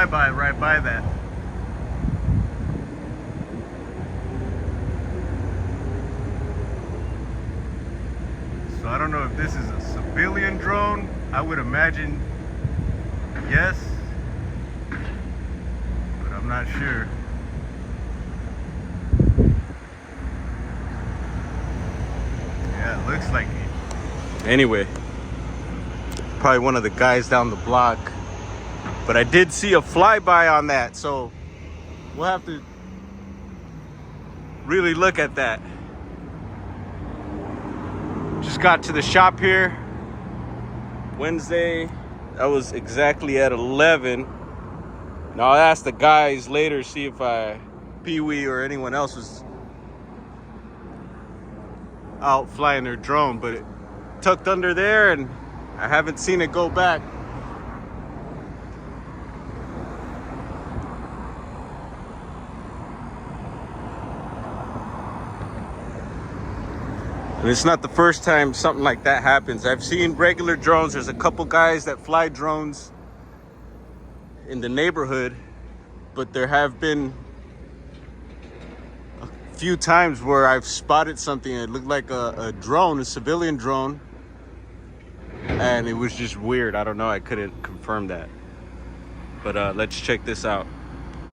flyby right by that. So I don't know if this is a civilian drone. I would imagine yes, but I'm not sure. Yeah, it looks like it. Anyway, probably one of the guys down the block. But I did see a flyby on that, so we'll have to really look at that. Just got to the shop here Wednesday. That was exactly at 11. Now I'll ask the guys later, see if Pee-wee or anyone else was out flying their drone, but it tucked under there and I haven't seen it go back. And it's not the first time something like that happens. I've seen regular drones. There's a couple guys that fly drones in the neighborhood, but there have been a few times where I've spotted something that looked like a drone, a civilian drone, and it was just weird. I don't know, I couldn't confirm that. But let's check this out.